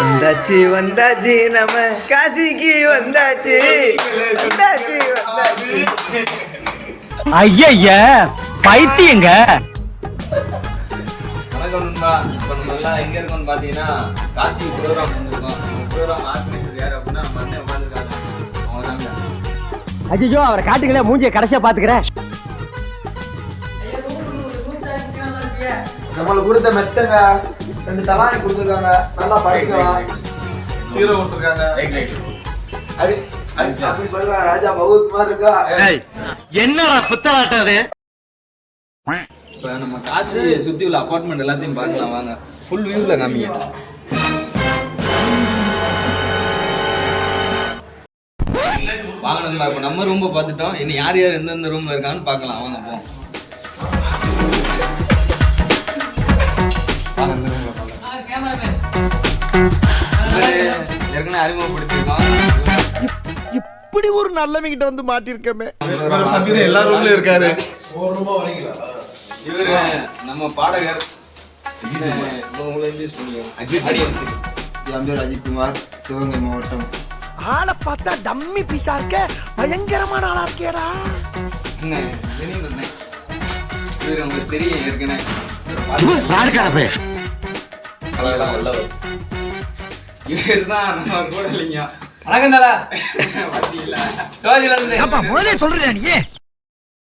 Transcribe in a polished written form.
வந்தாச்சு வந்தாச்சு நம்ம காசிக்கு வந்தாச்சு வந்தாச்சு வந்தாச்சு. ஐயா பைத்தியங்க. வணக்கம் நண்பா. இப்போ நம்ம எல்லாம் எங்க இருக்கோம்னு பாத்தீங்கன்னா காசி ப்ரோக்ராம் வந்திருக்கோம். ப்ரோக்ராம் ஆர்கனைசர் யார் அப்படின்னா நம்ம அண்ணன் உட்காந்துருக்காங்க. அவங்க தாங்க. ஐயோ அவரை காட்டுக்கல, மூஞ்சிய கடைசியா பாத்துக்கிறேன். நம்மளுக்கு கொடுத்த மெத்தங்க 2 தலானி கொடுத்துருக்காங்க. நல்லா படிக்கலாம். ஹீரோ கொடுத்துருக்காங்க. அப்படி சொல்லுங்க. ராஜா பகவத் மாதிரி இருக்கா. என்னடா புத்தலாட்டம் அது? இப்போ நம்ம காசி சுத்தி உள்ள அபார்ட்மெண்ட் எல்லாத்தையும் பார்க்கலாம் வாங்க. ஃபுல் வியூல காமிங்க. வாங்க நண்பா, இப்போ நம்ம ரூமை பார்த்துட்டோம். இன்னும் யார் யார் எந்தெந்த ரூம்ல இருக்கான்னு பார்க்கலாம் வாங்க போவோம். ஏற்கனவே அறிமுகப்படுத்திருக்கோம். இப்படி ஒரு நல்லவங்கிட்ட வந்து மாட்டிருக்கமே. எல்லா ரூம்லயும் இருக்காரு. இவரு நம்ம பாடகர். என் பேர் அஜித்குமார், சிவகங்கை மாவட்டம். ஆளை பார்த்தா டம்மி பீஸா இருக்க, பயங்கரமான ஆளா இருக்கேடா. இவரு உங்களுக்கு தெரியும் ஏற்கனவே. இவர் தான் நம்ம கூட இல்லைங்க. வணக்கம் தல. பாத்தீங்களா? சிவாஜில இருந்து. முதலே சொல்றேன் நீ